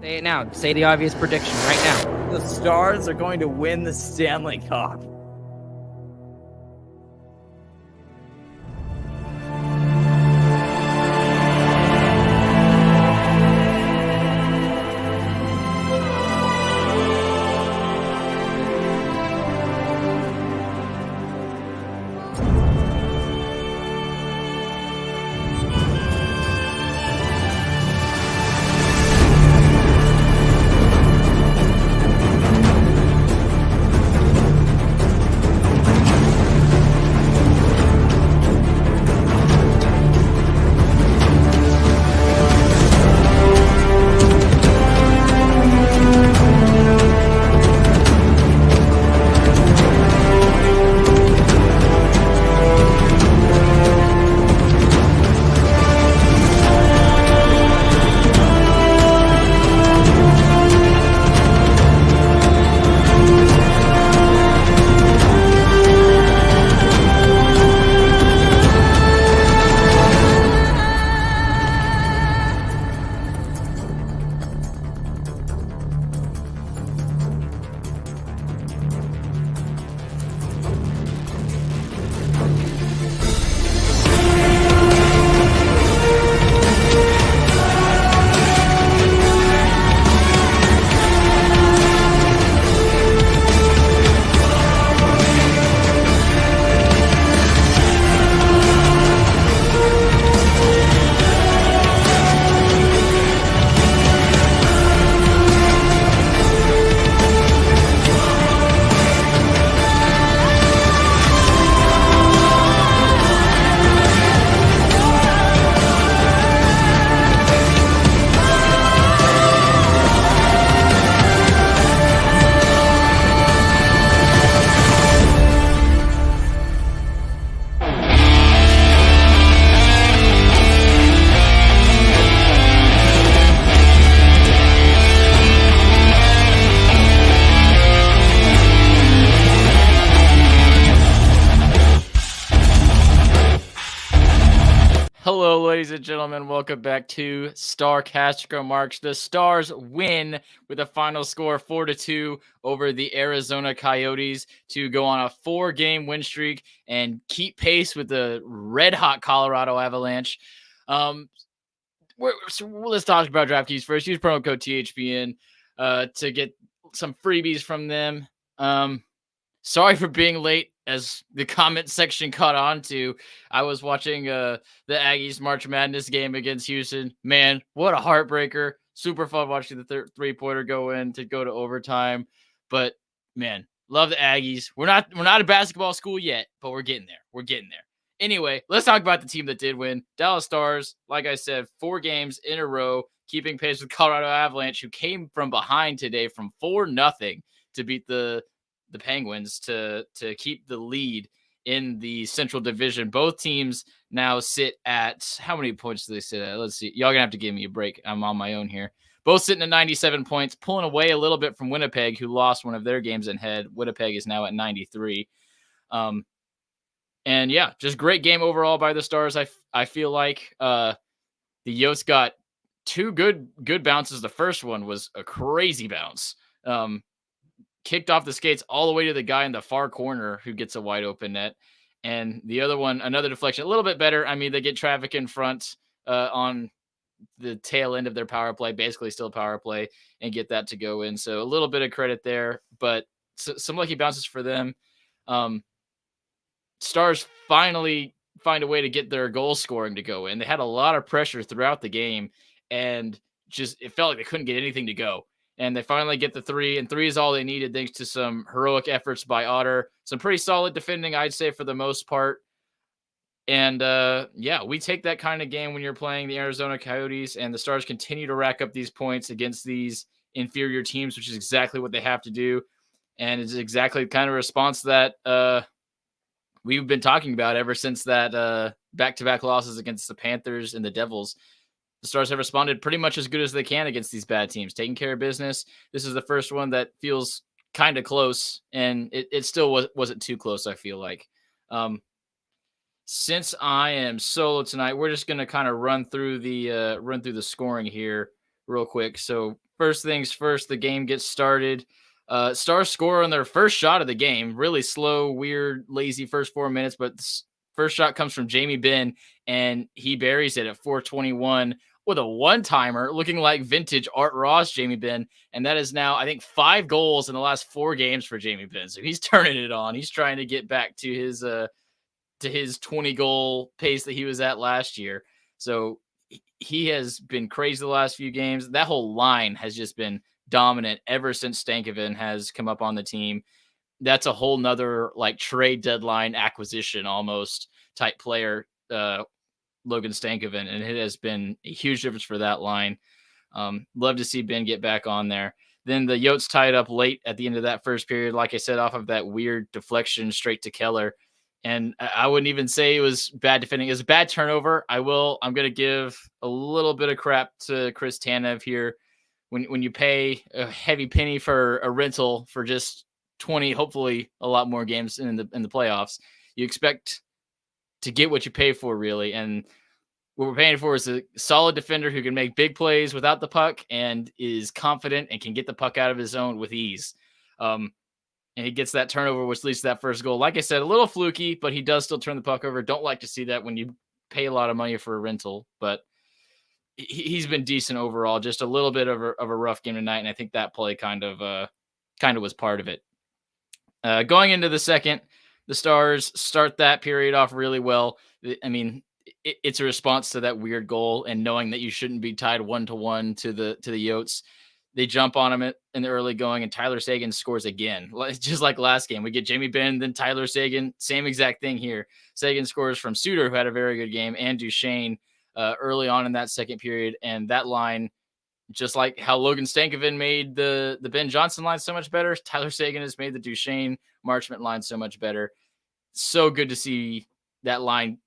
Say it now. Say the obvious prediction right now. The Stars are going to win the Stanley Cup. Hello, ladies and gentlemen. Welcome back to Starcast Marks. The Stars win with a final score 4-2 over the Arizona Coyotes to go on a 4-game win streak and keep pace with the red-hot Colorado Avalanche. So let's talk about DraftKings first. Use promo code THPN to get some freebies from them. Sorry for being late, as the comment section caught on to. I was watching the Aggies March Madness game against Houston. Man, what a heartbreaker. Super fun watching the three-pointer go to overtime. But man, love the Aggies. We're not a basketball school yet, but we're getting there. We're getting there. Anyway, let's talk about the team that did win. Dallas Stars, like I said, 4 games in a row, keeping pace with Colorado Avalanche, who came from behind today from 4-0 to beat the Penguins to keep the lead in the Central Division. Both teams now sit at, how many points do they sit at? Let's see. Y'all gonna have to give me a break. I'm on my own here. Both sitting at 97 points, pulling away a little bit from Winnipeg, who lost one of their games in head. Winnipeg is now at 93. And yeah, just great game overall by the Stars. I feel like the Yotes got 2 good bounces. The first one was a crazy bounce. Kicked off the skates all the way to the guy in the far corner who gets a wide open net. And the other one, another deflection, a little bit better. I mean, they get traffic in front on the tail end of their power play, basically still power play, and get that to go in. So a little bit of credit there, but some lucky bounces for them. Stars finally find a way to get their goal scoring to go in. They had a lot of pressure throughout the game, and just it felt like they couldn't get anything to go. And they finally get the 3, and 3 is all they needed thanks to some heroic efforts by Otter. Some pretty solid defending, I'd say, for the most part. And yeah, we take that kind of game when you're playing the Arizona Coyotes, and the Stars continue to rack up these points against these inferior teams, which is exactly what they have to do. And it's exactly the kind of response that we've been talking about ever since that back-to-back losses against the Panthers and the Devils. The Stars have responded pretty much as good as they can against these bad teams, taking care of business. This is the first one that feels kind of close, and it still wasn't too close, I feel like. Since I am solo tonight, we're just going to kind of run through the scoring here real quick. So first things first, the game gets started. Stars score on their first shot of the game. Really slow, weird, lazy first 4 minutes, but first shot comes from Jamie Benn, and he buries it at 421 with a one-timer, looking like vintage Art Ross Jamie Benn. And that is now, I think, 5 goals in the last 4 games for Jamie Benn. So he's turning it on. He's trying to get back to his 20 goal pace that he was at last year. So he has been crazy the last few games. That whole line has just been dominant ever since Stankoven has come up on the team. That's a whole nother like trade deadline acquisition almost type player, Logan Stankoven, and it has been a huge difference for that line. Love to see Ben get back on there. Then the Yotes tied up late at the end of that first period, like I said, off of that weird deflection straight to Keller. And I wouldn't even say it was bad defending. It was a bad turnover. I'm going to give a little bit of crap to Chris Tanev here. When you pay a heavy penny for a rental for just 20, hopefully a lot more games in the playoffs, you expect to get what you pay for, really. And what we're paying for is a solid defender who can make big plays without the puck and is confident and can get the puck out of his zone with ease. And he gets that turnover, which leads to that first goal. Like I said, a little fluky, but he does still turn the puck over. Don't like to see that when you pay a lot of money for a rental, but he's been decent overall. Just a little bit of a rough game tonight, and I think that play kind of was part of it. Going into the second, the Stars start that period off really well. I mean, it's a response to that weird goal, and knowing that you shouldn't be tied 1-1 to the Yotes. They jump on him in the early going, and Tyler Seguin scores again. Just like last game. We get Jamie Benn, then Tyler Seguin. Same exact thing here. Seguin scores from Suter, who had a very good game, and Duchesne early on in that second period. And that line, just like how Logan Stankoven made the Ben Johnson line so much better, Tyler Seguin has made the Duchesne Marchment line so much better. So good to see that line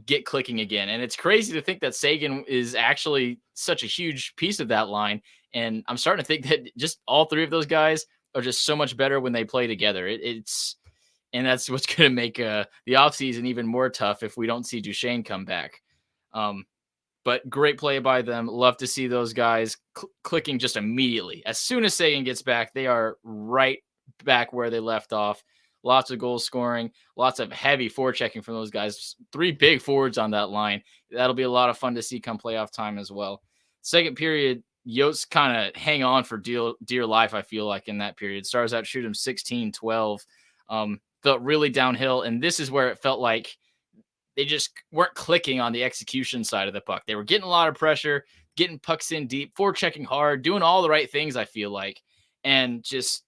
get clicking again. And it's crazy to think that Seguin is actually such a huge piece of that line. And I'm starting to think that just all 3 of those guys are just so much better when they play together. And that's what's going to make the offseason even more tough if we don't see Duchesne come back. But great play by them. Love to see those guys clicking just immediately. As soon as Seguin gets back, they are right back where they left off. Lots of goal scoring, lots of heavy forechecking from those guys. 3 big forwards on that line. That'll be a lot of fun to see come playoff time as well. Second period, Yotes kind of hang on for dear life, I feel like, in that period. Stars outshoot him 16-12. Felt really downhill, and this is where it felt like they just weren't clicking on the execution side of the puck. They were getting a lot of pressure, getting pucks in deep, forechecking hard, doing all the right things, I feel like, and just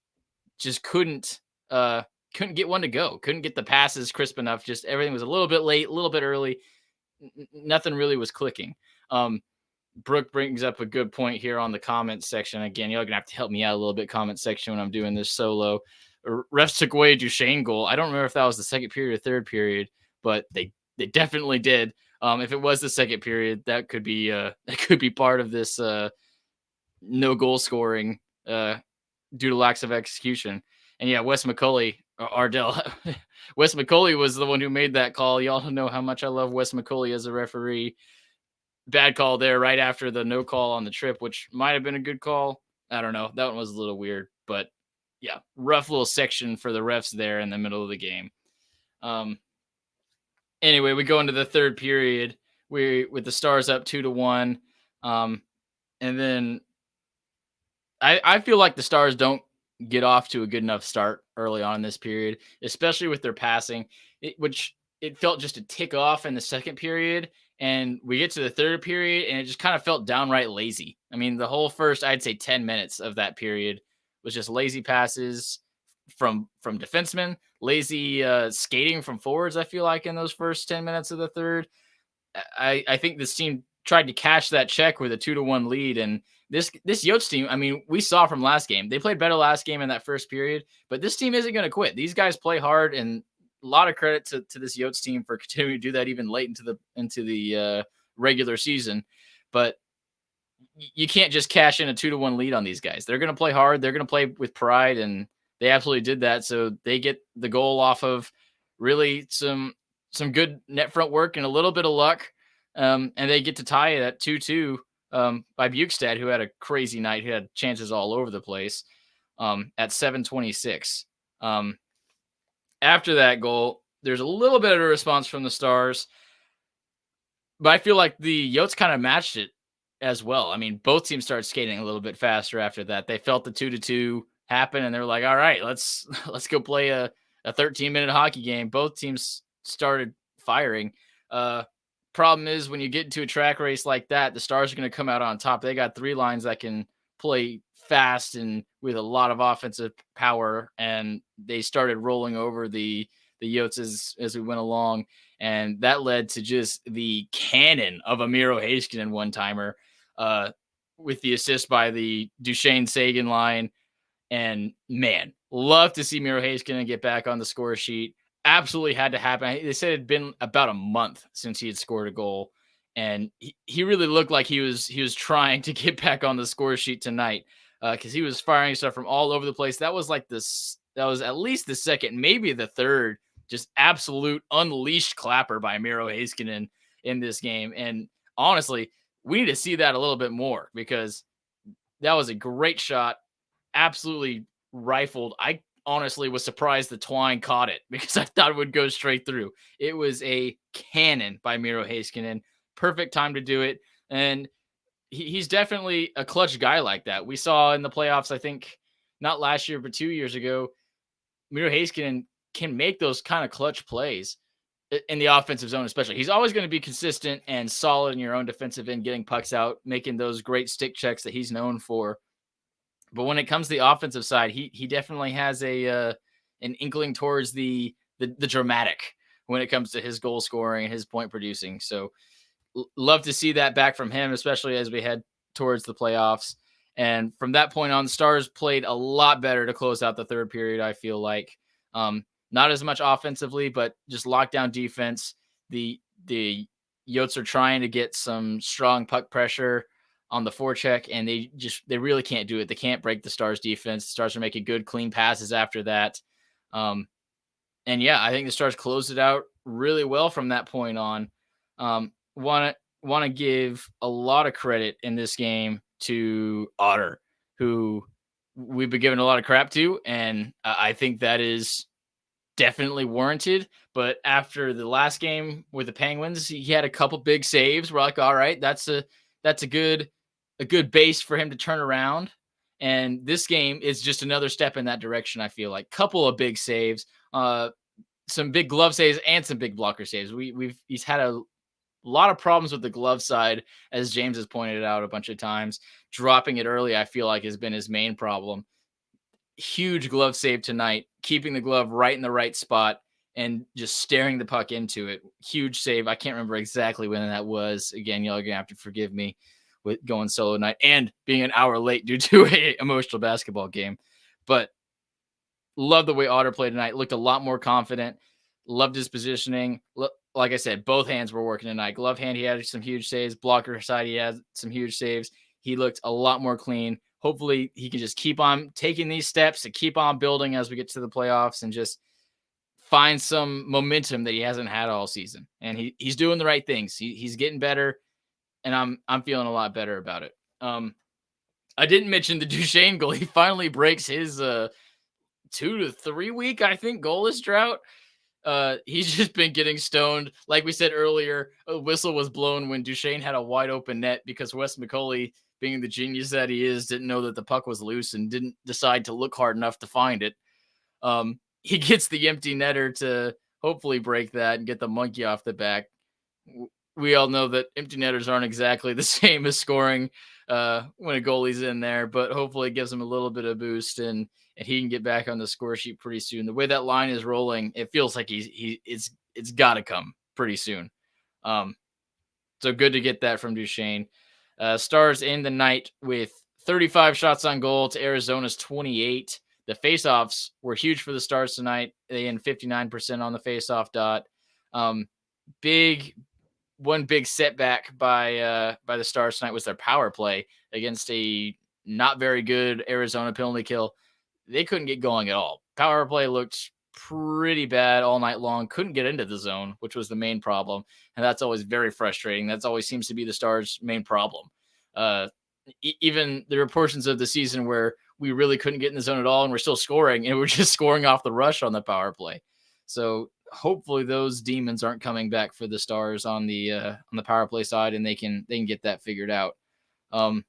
couldn't get one to go. Couldn't get the passes crisp enough. Just everything was a little bit late, a little bit early. Nothing really was clicking. Brooke brings up a good point here on the comments section. Again, you're going to have to help me out a little bit, comment section, when I'm doing this solo. Refs took away a Duchesne goal. I don't remember if that was the second period or third period, but they definitely did. If it was the second period, that could be part of this no goal scoring due to lacks of execution. And yeah, Wes McCauley, Ardell, Wes McCauley was the one who made that call. Y'all know how much I love Wes McCauley as a referee. Bad call there right after the no call on the trip, which might have been a good call. I don't know. That one was a little weird, but yeah, rough little section for the refs there in the middle of the game. Anyway, we go into the third period with the Stars up 2-1. And then I feel like the Stars don't get off to a good enough start early on in this period, especially with their passing, which it felt just a tick off in the second period. And we get to the third period, and it just kind of felt downright lazy. I mean, the whole first, I'd say 10 minutes of that period was just lazy passes from defensemen, lazy skating from forwards, I feel like, in those first 10 minutes of the third. I think this team tried to cash that check with a 2-1 lead. And this Yotes team, I mean, we saw from last game, they played better last game in that first period, but this team isn't going to quit. These guys play hard, and a lot of credit to this Yotes team for continuing to do that even late into the regular season. But you can't just cash in a 2-1 lead on these guys. They're going to play hard. They're going to play with pride, and they absolutely did that. So they get the goal off of really some good net front work and a little bit of luck. And they get to tie it at 2-2 by Bukestad, who had a crazy night. He had chances all over the place at 7:26. After that goal, there's a little bit of a response from the Stars, but I feel like the Yotes kind of matched it as well. I mean, both teams started skating a little bit faster after that. They felt the 2-2 happen, and they were like, "All right, let's go play a 13-minute hockey game." Both teams started firing. Uh, Problem is when you get into a track race like that, the Stars are going to come out on top. They got three lines that can play fast and with a lot of offensive power, and they started rolling over the Yotes as we went along, and that led to just the cannon of a Miro Heiskanen one timer, uh, with the assist by the Duchesne Sagan line. And man, love to see Miro Heiskanen get back on the score sheet. Absolutely had to happen. They said it'd been about a month since he had scored a goal, and he really looked like he was trying to get back on the score sheet tonight, because he was firing stuff from all over the place. That was like this. That was at least the second, maybe the third, just absolute unleashed clapper by Miro Heiskanen in this game. And honestly, we need to see that a little bit more because that was a great shot, absolutely rifled. I honestly was surprised the twine caught it because I thought it would go straight through. It was a cannon by Miro Heiskanen. Perfect time to do it. And he's definitely a clutch guy like that. We saw in the playoffs, I think, not last year, but 2 years ago, Miro Heiskanen can make those kind of clutch plays in the offensive zone, especially. He's always going to be consistent and solid in your own defensive end, getting pucks out, making those great stick checks that he's known for. But when it comes to the offensive side, he definitely has an inkling towards the dramatic when it comes to his goal scoring and his point producing. So love to see that back from him, especially as we head towards the playoffs. And from that point on, the Stars played a lot better to close out the third period, I feel like. Not as much offensively, but just lockdown defense. The Yotes are trying to get some strong puck pressure on the forecheck, and they really can't do it. They can't break the Stars defense. The Stars are making good, clean passes after that. And yeah, I think the Stars closed it out really well from that point on. Want to give a lot of credit in this game to Otter, who we've been giving a lot of crap to, and I think that is definitely warranted. But after the last game with the Penguins, he had a couple big saves. We're like, all right, that's a good base for him to turn around. And this game is just another step in that direction. I feel like couple of big saves, some big glove saves, and some big blocker saves. He's had a lot of problems with the glove side, as James has pointed out a bunch of times. Dropping it early, I feel like, has been his main problem. Huge glove save tonight, keeping the glove right in the right spot and just staring the puck into it. Huge save. I can't remember exactly when that was. Again, y'all are going to have to forgive me with going solo night and being an hour late due to a emotional basketball game. But love the way Otter played tonight. Looked a lot more confident. Loved his positioning. Like I said, both hands were working tonight. Glove hand, he had some huge saves. Blocker side, he had some huge saves. He looked a lot more clean. Hopefully he can just keep on taking these steps to keep on building as we get to the playoffs and just find some momentum that he hasn't had all season. And he's doing the right things. He's getting better, and I'm feeling a lot better about it. I didn't mention the Duchesne goal. He finally breaks his 2 to 3 week, I think, goalless drought. He's just been getting stoned. Like we said earlier, a whistle was blown when Duchesne had a wide open net because Wes McCauley, being the genius that he is, didn't know that the puck was loose and didn't decide to look hard enough to find it. He gets the empty netter to hopefully break that and get the monkey off the back. We all know that empty netters aren't exactly the same as scoring when a goalie's in there, but hopefully it gives him a little bit of boost and he can get back on the score sheet pretty soon. The way that line is rolling, it feels like it's got to come pretty soon. So good to get that from Duchesne. Stars end the night with 35 shots on goal to Arizona's 28. The faceoffs were huge for the Stars tonight. They end 59% on the faceoff dot. One big setback by the Stars tonight was their power play against a not very good Arizona penalty kill. They couldn't get going at all. Power play looked pretty bad all night long. Couldn't get into the zone, which was the main problem. And that's always very frustrating. That's always seems to be the Stars' main problem. Even there were portions of the season where we really couldn't get in the zone at all, and we're still scoring, and we're just scoring off the rush on the power play. So hopefully those demons aren't coming back for the Stars on the power play side, and they can get that figured out. I'm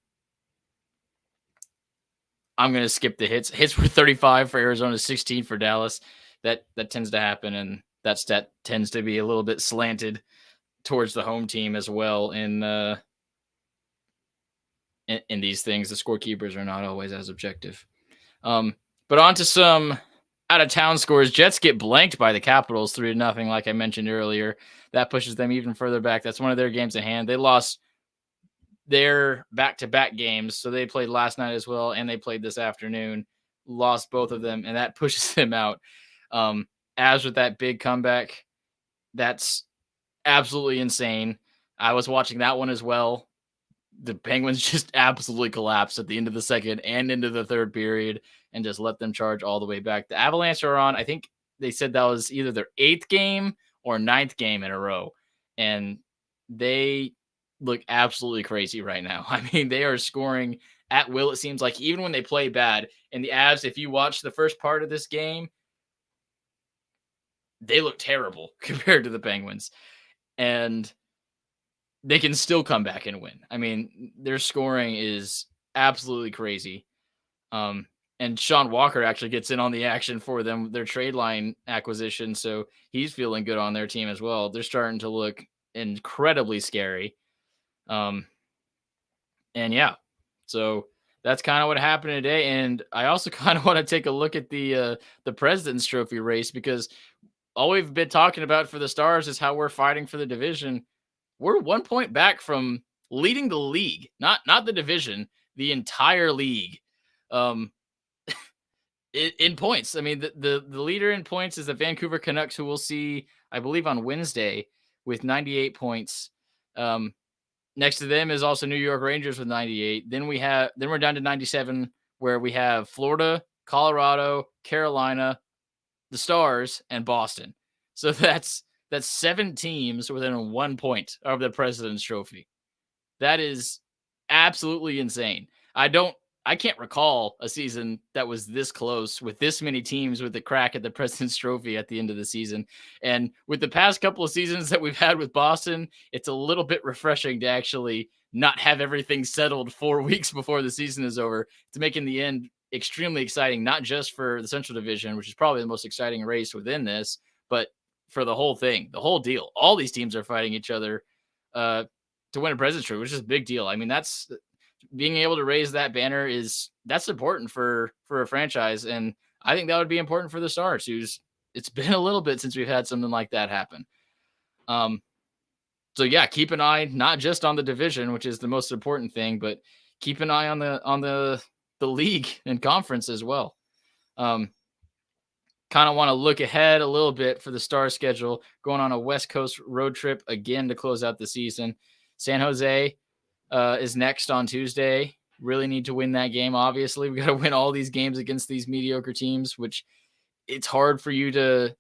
gonna skip the hits. Hits were 35 for Arizona, 16 for Dallas. That tends to happen, and that stat tends to be a little bit slanted towards the home team as well. In these things, the scorekeepers are not always as objective. But on to some out of town scores. Jets get blanked by the Capitals 3-0, like I mentioned earlier. That pushes them even further back. That's one of their games at hand. They lost their back-to-back games, so they played last night as well, and they played this afternoon. Lost both of them, and that pushes them out. As with that big comeback, that's absolutely insane. I was watching that one as well. The Penguins just absolutely collapsed at the end of the second and into the third period and just let them charge all the way back. The Avalanche are on, I think they said that was either their 8th game or 9th game in a row. And they look absolutely crazy right now. I mean, they are scoring at will, it seems like, even when they play bad. And the Avs, if you watch the first part of this game, they look terrible compared to the Penguins. And they can still come back and win. I mean, their scoring is absolutely crazy. And Sean Walker actually gets in on the action for them, their trade line acquisition. So he's feeling good on their team as well. They're starting to look incredibly scary. And yeah, so that's kind of what happened today. And I also kind of want to take a look at the President's Trophy race, because all we've been talking about for the Stars is how we're fighting for the division. We're 1 point back from leading the league, not the division, the entire league. In points. I mean, the leader in points is the Vancouver Canucks, who we'll see, I believe, on Wednesday with 98 points. Next to them is also New York Rangers with 98. Then we're down to 97, where we have Florida, Colorado, Carolina, the Stars, and Boston. So that's 7 teams within 1 point of the President's Trophy. That is absolutely insane. I can't recall a season that was this close with this many teams with the crack at the President's Trophy at the end of the season. And with the past couple of seasons that we've had with Boston, it's a little bit refreshing to actually not have everything settled 4 weeks before the season is over, to making the end extremely exciting, not just for the Central Division, which is probably the most exciting race within this, but for the whole thing, the whole deal. All these teams are fighting each other to win a President's Trophy, which is a big deal. I mean, that's being able to raise that banner that's important for a franchise. And I think that would be important for the Stars, it's been a little bit since we've had something like that happen. So yeah, keep an eye, not just on the division, which is the most important thing, but keep an eye on the league and conference as well. Kind of want to look ahead a little bit for the Stars schedule, going on a West Coast road trip again to close out the season. San Jose is next on Tuesday. Really need to win that game. Obviously, we got to win all these games against these mediocre teams, which it's hard for you to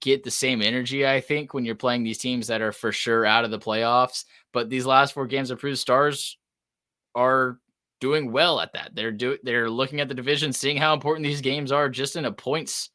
get the same energy, I think, when you're playing these teams that are for sure out of the playoffs. But these last 4 games have proved Stars are doing well at that. They're looking at the division, seeing how important these games are just in a points,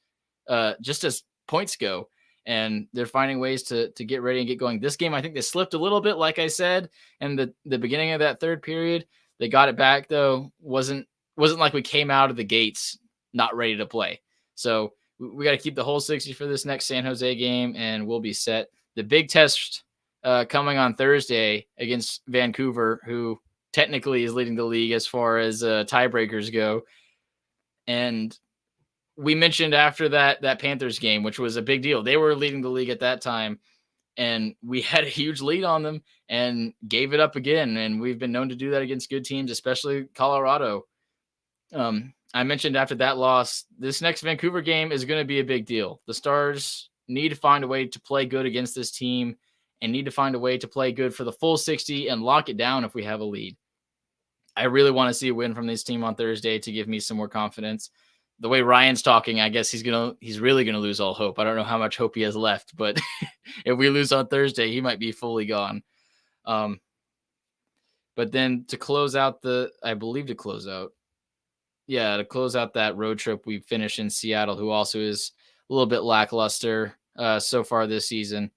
just as points go. And they're finding ways to get ready and get going. This game, I think they slipped a little bit, like I said, in the beginning of that third period. They got it back, though. Wasn't like we came out of the gates not ready to play. So we got to keep the whole 60 for this next San Jose game, and we'll be set. The big test coming on Thursday against Vancouver, who technically is leading the league as far as tiebreakers go. And we mentioned after that Panthers game, which was a big deal. They were leading the league at that time, and we had a huge lead on them and gave it up again. And we've been known to do that against good teams, especially Colorado. I mentioned after that loss, this next Vancouver game is going to be a big deal. The Stars need to find a way to play good against this team and need to find a way to play good for the full 60 and lock it down if we have a lead. I really want to see a win from this team on Thursday to give me some more confidence. The way Ryan's talking, I guess he's really going to lose all hope. I don't know how much hope he has left, but if we lose on Thursday, he might be fully gone. But then to close out that road trip, we finish in Seattle, who also is a little bit lackluster so far this season.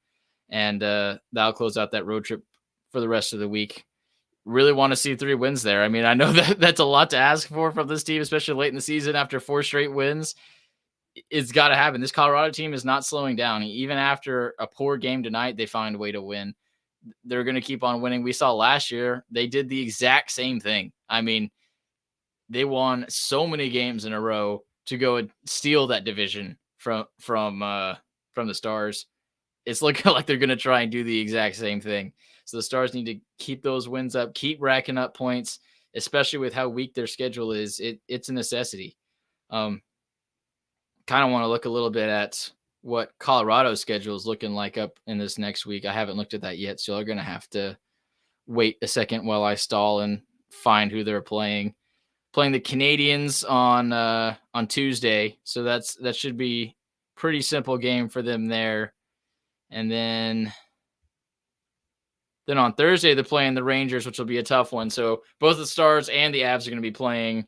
And that'll close out that road trip for the rest of the week. Really want to see 3 wins there. I mean, I know that that's a lot to ask for from this team, especially late in the season after 4 straight wins. It's got to happen. This Colorado team is not slowing down. Even after a poor game tonight, they find a way to win. They're going to keep on winning. We saw last year, they did the exact same thing. I mean, they won so many games in a row to go and steal that division from the Stars. It's looking like they're going to try and do the exact same thing. So the Stars need to keep those wins up, keep racking up points, especially with how weak their schedule is. It's a necessity. Kind of want to look a little bit at what Colorado's schedule is looking like up in this next week. I haven't looked at that yet, so you're going to have to wait a second while I stall and find who they're playing. Playing the Canadians on Tuesday, so that should be pretty simple game for them there. And then on Thursday, they're playing the Rangers, which will be a tough one. So both the Stars and the Avs are going to be playing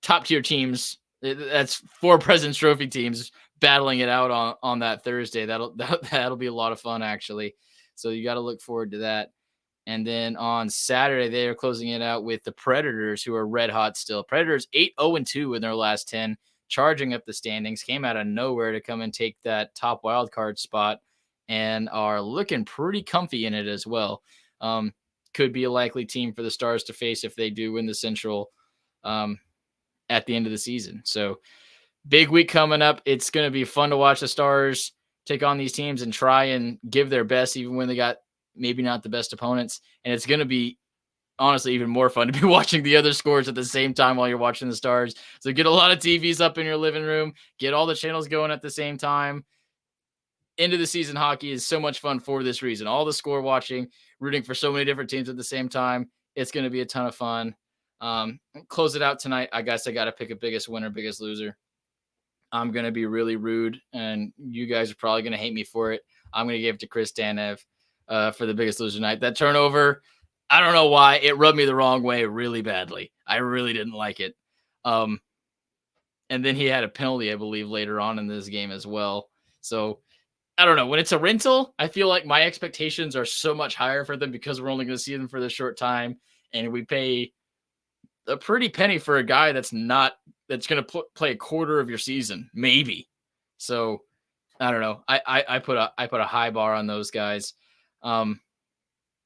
top-tier teams. That's 4 President's Trophy teams battling it out on that Thursday. That'll be a lot of fun, actually. So you got to look forward to that. And then on Saturday, they are closing it out with the Predators, who are red hot still. Predators 8-0-2 in their last 10, charging up the standings, came out of nowhere to come and take that top wild card spot, and are looking pretty comfy in it as well. Could be a likely team for the Stars to face if they do win the Central at the end of the season. So big week coming up. It's going to be fun to watch the Stars take on these teams and try and give their best, even when they got maybe not the best opponents. And it's going to be honestly even more fun to be watching the other scores at the same time while you're watching the Stars. So get a lot of TVs up in your living room, get all the channels going at the same time. End of the season hockey is so much fun for this reason. All the score watching, rooting for so many different teams at the same time. It's going to be a ton of fun. Close it out tonight. I guess I got to pick a biggest winner, biggest loser. I'm going to be really rude, and you guys are probably going to hate me for it. I'm going to give it to Chris Tanev for the biggest loser tonight. That turnover, I don't know why. It rubbed me the wrong way really badly. I really didn't like it. And then he had a penalty, I believe, later on in this game as well. So I don't know. When it's a rental, I feel like my expectations are so much higher for them because we're only going to see them for this short time. And we pay a pretty penny for a guy that's going to play a quarter of your season, maybe. So I don't know. I put a high bar on those guys. And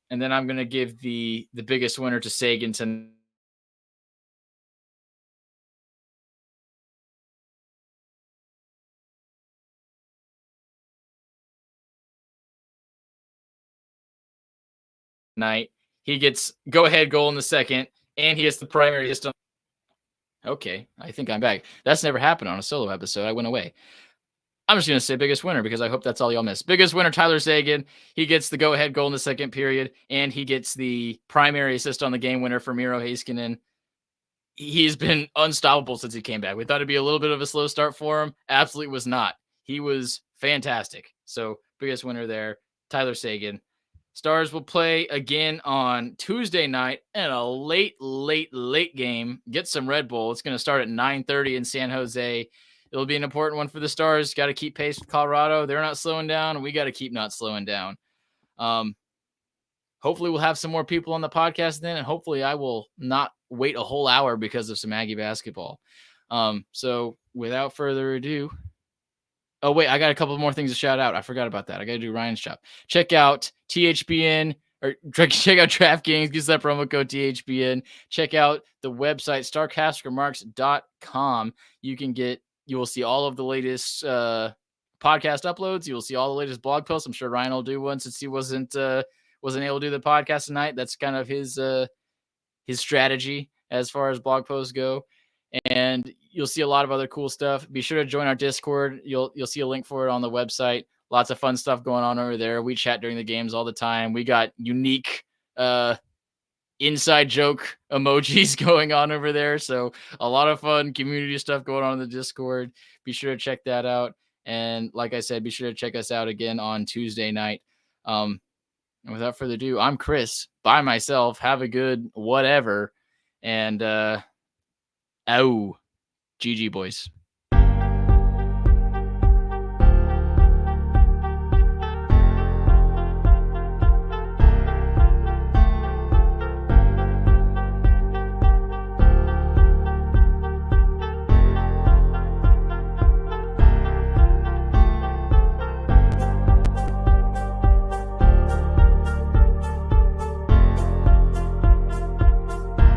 then I'm going to give the biggest winner to Sagan tonight. He gets go-ahead goal in the second, and he gets the primary assist. Okay, I think I'm back. That's never happened on a solo episode. I went away. I'm just going to say biggest winner because I hope that's all y'all missed. Biggest winner, Tyler Seguin. He gets the go-ahead goal in the second period, and he gets the primary assist on the game winner for Miro Heiskanen. He's been unstoppable since he came back. We thought it'd be a little bit of a slow start for him. Absolutely was not. He was fantastic. So biggest winner there, Tyler Seguin. Stars will play again on Tuesday night in a late game. Get some Red Bull. It's going to start at 9:30 in San Jose. It'll be an important one for the Stars. Got to keep pace with Colorado. They're not slowing down, and we got to keep not slowing down. Hopefully we'll have some more people on the podcast then, and hopefully I will not wait a whole hour because of some Aggie basketball. So without further ado, oh, wait, I got a couple more things to shout out. I forgot about that. I got to do Ryan's shop. Check out THPN or check out DraftKings. Use that promo code THPN. Check out the website, starcastremarks.com. You will see all of the latest podcast uploads. You will see all the latest blog posts. I'm sure Ryan will do one since he wasn't able to do the podcast tonight. That's kind of his strategy as far as blog posts go. And you'll see a lot of other cool stuff. Be sure to join our Discord. You'll see a link for it on the website. Lots of fun stuff going on over there. We chat during the games all the time. We got unique inside joke emojis going on over there. So a lot of fun community stuff going on in the Discord. Be sure to check that out. And like I said, be sure to check us out again on Tuesday night. And without further ado, I'm Chris by myself. Have a good whatever. And GG boys.